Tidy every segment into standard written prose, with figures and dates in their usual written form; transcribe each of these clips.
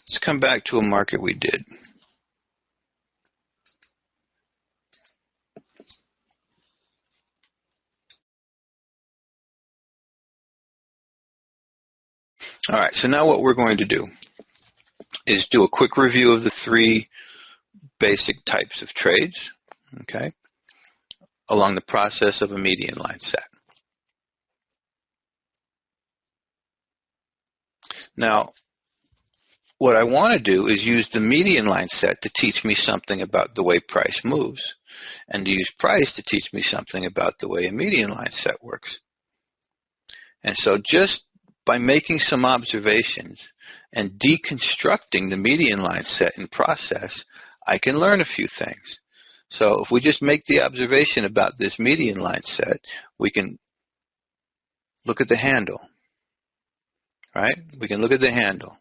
Let's come back to a market we did. All right, so now what we're going to do is do a quick review of the three basic types of trades, okay, along the process of a median line set. Now, what I want to do is use the median line set to teach me something about the way price moves, and to use price to teach me something about the way a median line set works. And so just by making some observations and deconstructing the median line set in process, I can learn a few things. So if we just make the observation about this median line set, we can look at the handle, right? We can look at the handle,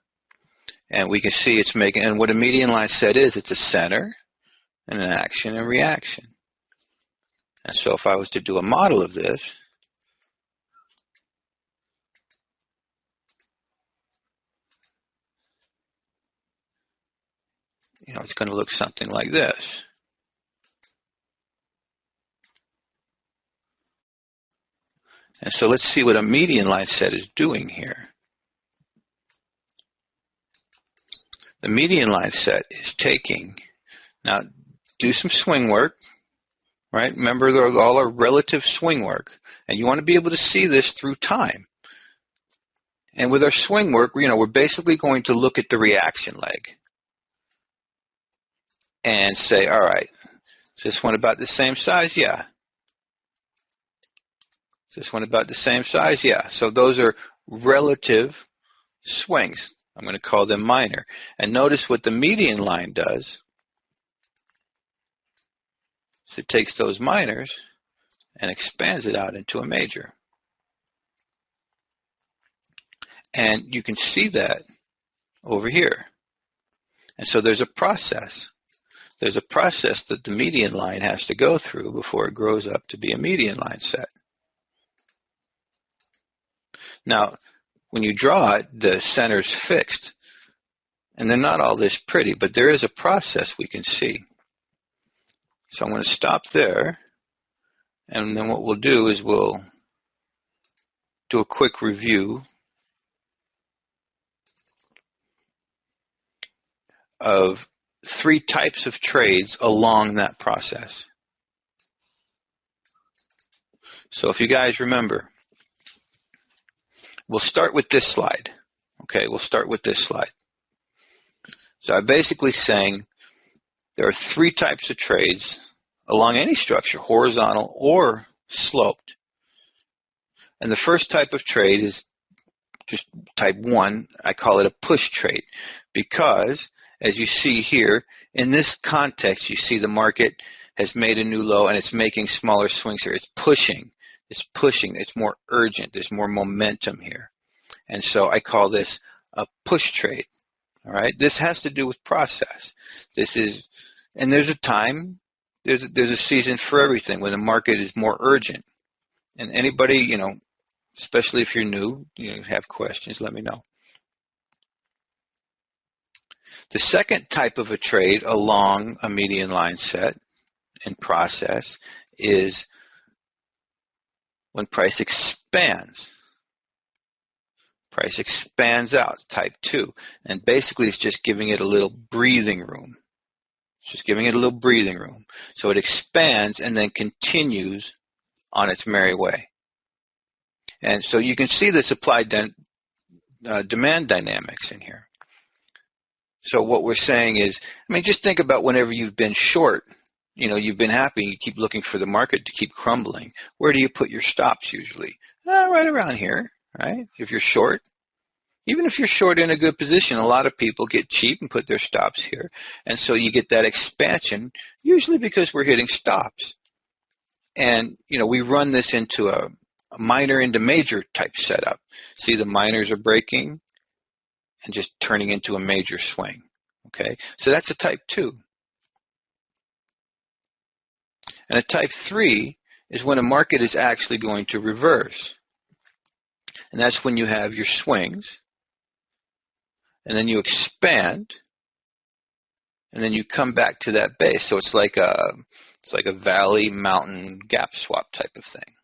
and we can see it's making, and what a median line set is, it's a center and an action and reaction. And so if I was to do a model of this, it's going to look something like this. And so let's see what a median line set is doing here. The median line set is taking, now do some swing work, right? Remember, they're all are relative swing work, and you want to be able to see this through time. And with our swing work, we're basically going to look at the reaction leg and say, all right, is this one about the same size? Yeah. Is this one about the same size? Yeah. So those are relative swings. I'm going to call them minor. And notice what the median line does. So it takes those minors and expands it out into a major. And you can see that over here. And so there's a process. There's a process that the median line has to go through before it grows up to be a median line set. Now, when you draw it, the center's fixed. And they're not all this pretty, but there is a process we can see. So I'm going to stop there. And then what we'll do is we'll do a quick review of three types of trades along that process. So if you guys remember, we'll start with this slide. Okay, we'll start with this slide. So I'm basically saying there are three types of trades along any structure, horizontal or sloped. And the first type of trade is just type 1. I call it a push trade because, as you see here, in this context, you see the market has made a new low and it's making smaller swings here. It's pushing. It's pushing. It's more urgent. There's more momentum here. And so I call this a push trade. All right. This has to do with process. And there's a time, there's a season for everything when the market is more urgent. And anybody, especially if you're new, have questions, let me know. The second type of a trade along a median line set in process is when price expands. Price expands out, type 2. And basically it's just giving it a little breathing room. It's just giving it a little breathing room. So it expands and then continues on its merry way. And so you can see the supply-demand dynamics in here. So what we're saying is, just think about whenever you've been short, you've been happy, you keep looking for the market to keep crumbling. Where do you put your stops usually? Right around here, right? If you're short. Even if you're short in a good position, a lot of people get cheap and put their stops here. And so you get that expansion, usually because we're hitting stops. And, we run this into a minor into major type setup. See, the minors are breaking and just turning into a major swing. Okay, so that's a type 2. And a type 3 is when a market is actually going to reverse. And that's when you have your swings. and then you expand, and then you come back to that base. So it's like a valley, mountain, gap swap type of thing.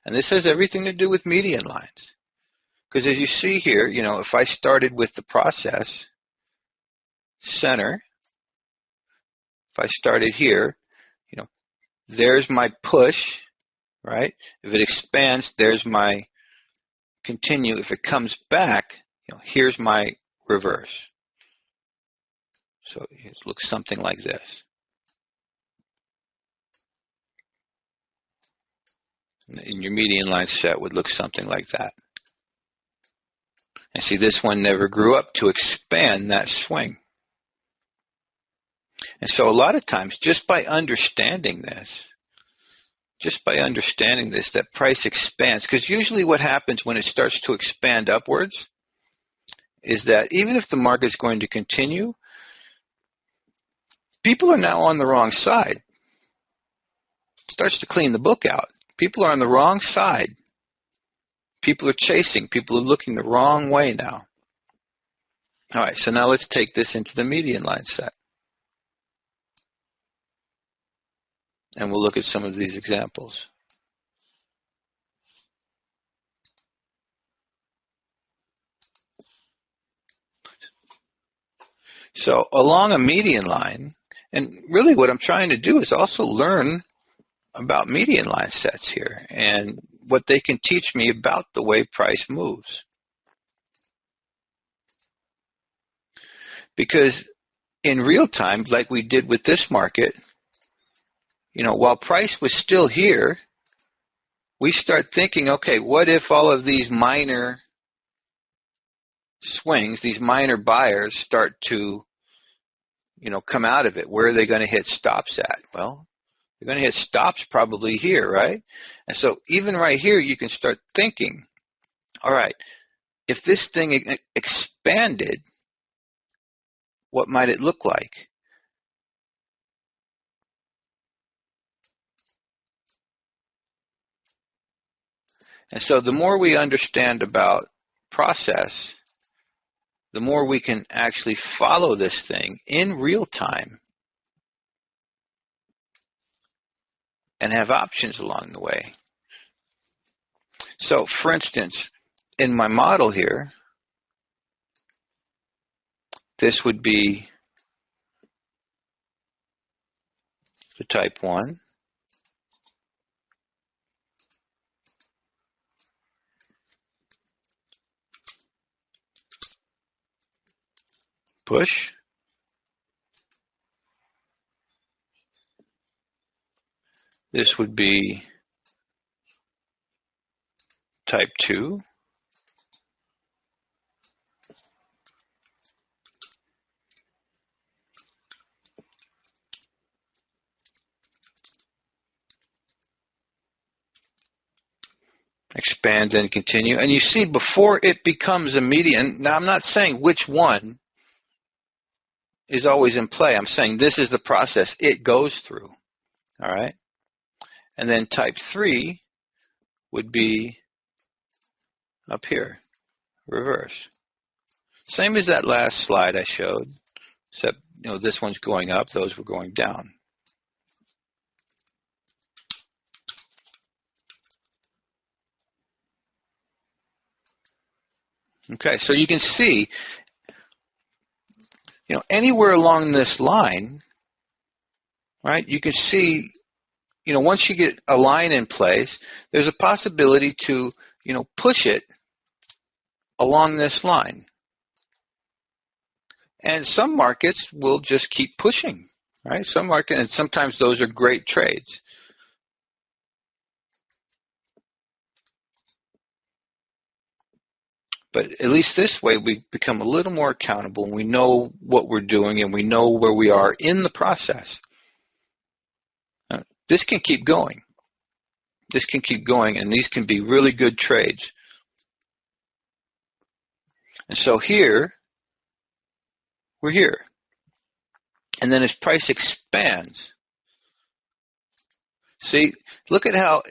And this has everything to do with median lines. Because as you see here, if I started with the process center, if I started here, there's my push, right? If it expands, there's my continue. If it comes back, here's my reverse. So it looks something like this. And your median line set would look something like that. And see, this one never grew up to expand that swing. And so a lot of times, just by understanding this, that price expands, because usually what happens when it starts to expand upwards is that even if the market's going to continue, people are now on the wrong side. It starts to clean the book out. People are on the wrong side. People are chasing. People are looking the wrong way now. All right, so now let's take this into the median line set. And we'll look at some of these examples. So along a median line, and really what I'm trying to do is also learn about median line sets here and what they can teach me about the way price moves. Because in real time, like we did with this market, while price was still here, we start thinking, okay, what if all of these minor swings, these minor buyers start to, come out of it? Where are they going to hit stops at? Well, they're going to hit stops probably here, right? And so even right here, you can start thinking, all right, if this thing expanded, what might it look like? And so the more we understand about process, the more we can actually follow this thing in real time and have options along the way. So, for instance, in my model here, this would be the type 1. Push. This would be type 2. Expand and continue. And you see, before it becomes a median, now I'm not saying which one is always in play. I'm saying this is the process it goes through. All right? And then type 3 would be up here, reverse. Same as that last slide I showed, except this one's going up, those were going down. Okay, so you can see, anywhere along this line, right, you can see, once you get a line in place, there's a possibility to, push it along this line. And some markets will just keep pushing, right? And sometimes those are great trades. But at least this way, we become a little more accountable, and we know what we're doing, and we know where we are in the process. This can keep going. This can keep going, and these can be really good trades. And so here, we're here. And then as price expands, see, look at how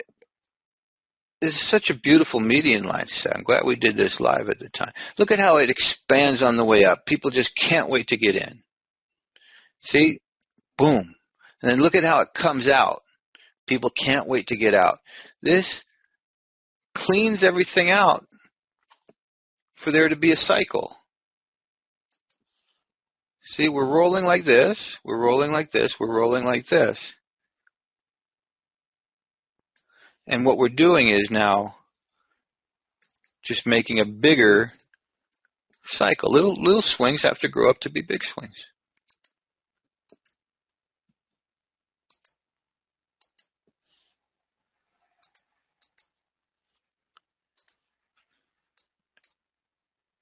is such a beautiful median line set. I'm glad we did this live at the time. Look at how it expands on the way up. People just can't wait to get in. See? Boom. And then look at how it comes out. People can't wait to get out. This cleans everything out for there to be a cycle. See, we're rolling like this, we're rolling like this, we're rolling like this. And what we're doing is now just making a bigger cycle. Little swings have to grow up to be big swings.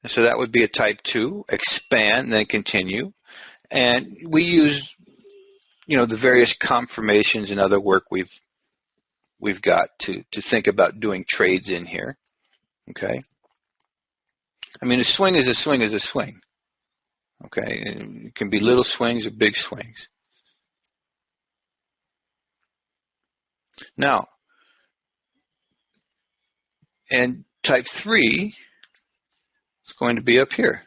So that would be a type 2, expand, then continue. And we use, the various confirmations and other work we've got to think about doing trades in here. Okay? I mean, a swing is a swing is a swing. Okay? It can be little swings or big swings. Now, and type 3 is going to be up here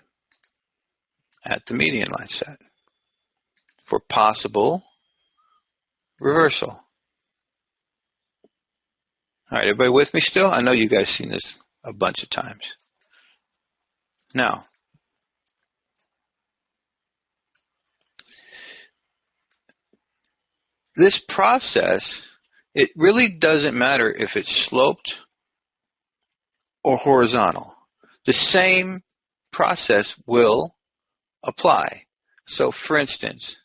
at the median line set for possible reversal. All right, everybody with me still? I know you guys seen this a bunch of times. Now, this process, it really doesn't matter if it's sloped or horizontal. The same process will apply. So, for instance,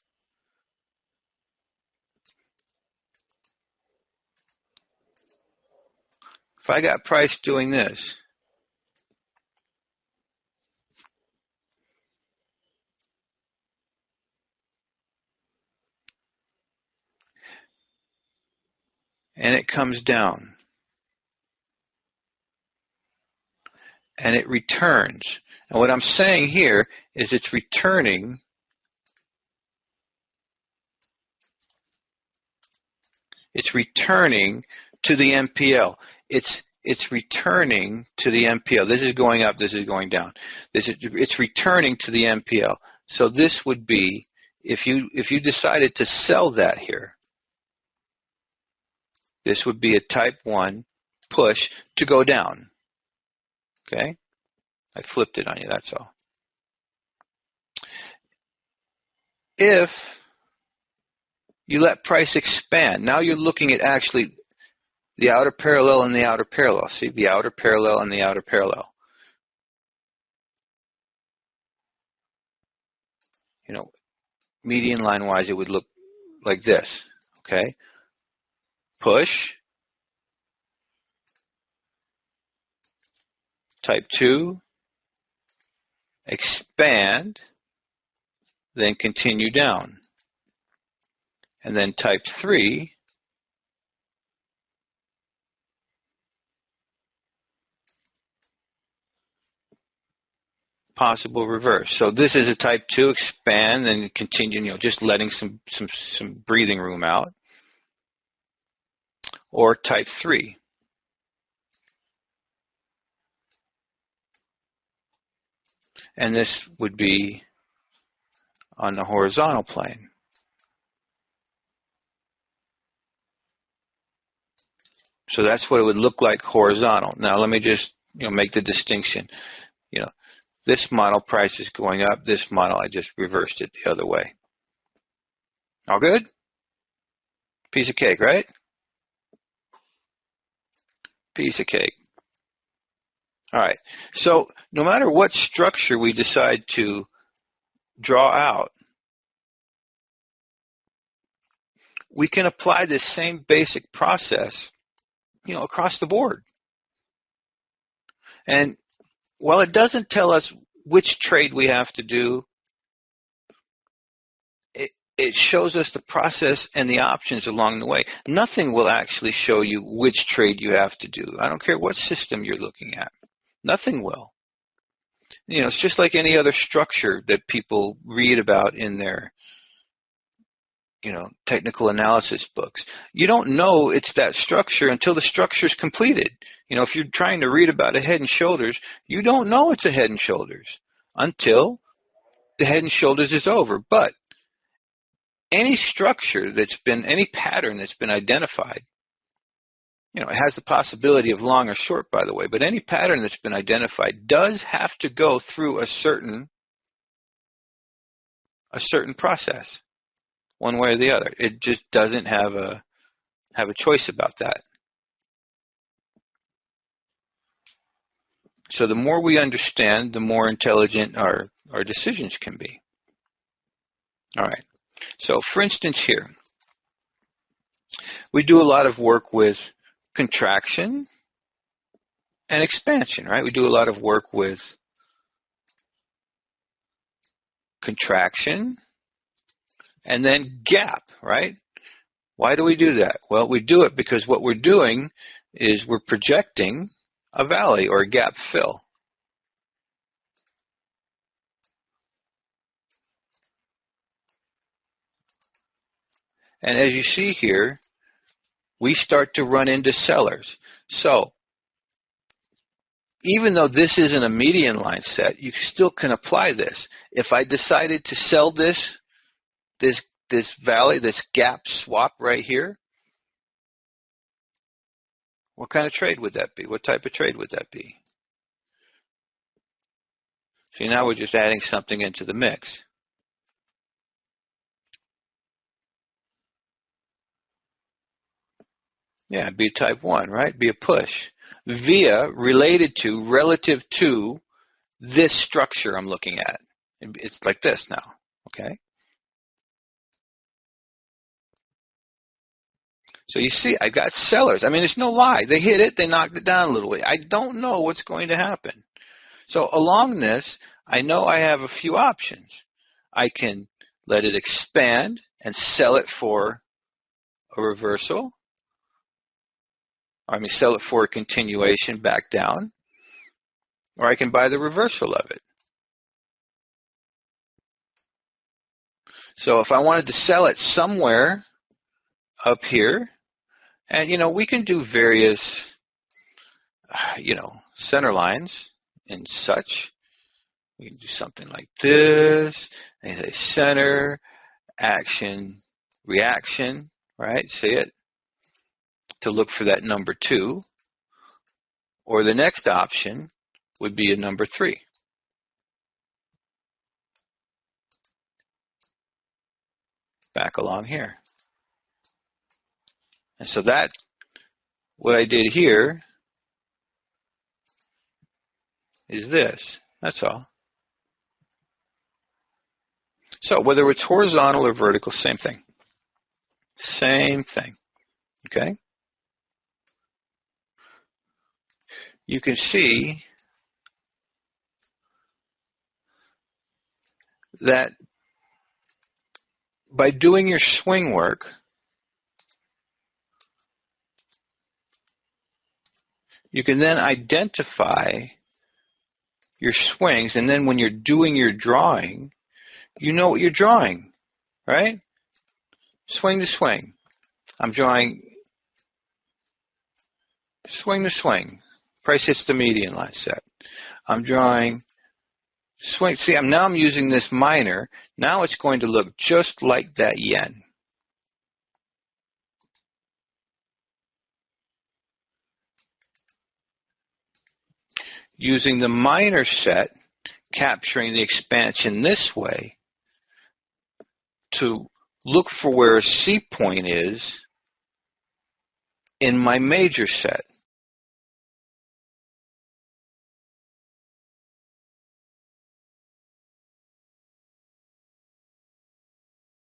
if I got price doing this, and it comes down, and it returns. And what I'm saying here is it's returning to the MPL. It's returning to the MPL. This is going up, this is going down. It's returning to the MPL. So this would be, if you decided to sell that here, this would be a type 1 push to go down. Okay? I flipped it on you, that's all. If you let price expand, now you're looking at actually the outer parallel and the outer parallel. See, the outer parallel and the outer parallel. Median line-wise, it would look like this. Okay? Push. Type 2. Expand. Then continue down. And then type 3. Possible reverse. So this is a type 2, expand, then continue, just letting some breathing room out. Or type 3. And this would be on the horizontal plane. So that's what it would look like horizontal. Now let me just make the distinction. This model price is going up. This model, I just reversed it the other way. All good? Piece of cake, right? Piece of cake. All right. So no matter what structure we decide to draw out, we can apply this same basic process, across the board. And while it doesn't tell us which trade we have to do, it shows us the process and the options along the way. Nothing will actually show you which trade you have to do. I don't care what system you're looking at. Nothing will. It's just like any other structure that people read about in their technical analysis books. You don't know it's that structure until the structure is completed. If you're trying to read about a Head and Shoulders, you don't know it's a Head and Shoulders until the Head and Shoulders is over. But any structure any pattern that's been identified, it has the possibility of long or short, by the way, but any pattern that's been identified does have to go through a certain process, one way or the other. It just doesn't have a choice about that. So the more we understand, the more intelligent our decisions can be. All right. So for instance here, we do a lot of work with contraction and expansion, right? We do a lot of work with contraction and then gap, right? Why do we do that? Well, we do it because what we're doing is we're projecting a valley or a gap fill. And as you see here, we start to run into sellers. So even though this isn't a median line set, you still can apply this. If I decided to sell this valley, this gap swap right here, what kind of trade would that be? What type of trade would that be? See, now we're just adding something into the mix. Yeah, be type 1, right? Be a push. Via relative to this structure I'm looking at. It's like this now, okay? So you see, I got sellers. I mean, there's no lie. They hit it, they knocked it down a little bit. I don't know what's going to happen. So along this, I know I have a few options. I can let it expand and sell it for a reversal. Sell it for a continuation back down. Or I can buy the reversal of it. So if I wanted to sell it somewhere up here, and we can do various center lines and such. We can do something like this, and say center, action, reaction, right? See it? To look for that number 2. Or the next option would be a number 3. Back along here. And so what I did here is this. That's all. So whether it's horizontal or vertical, same thing. Same thing. Okay? You can see that by doing your swing work, you can then identify your swings, and then when you're doing your drawing, you know what you're drawing, right? Swing to swing. I'm drawing swing to swing. Price hits the median line set. I'm drawing swing. See, now I'm using this minor. Now it's going to look just like that yen. Using the minor set, capturing the expansion this way to look for where a C point is in my major set.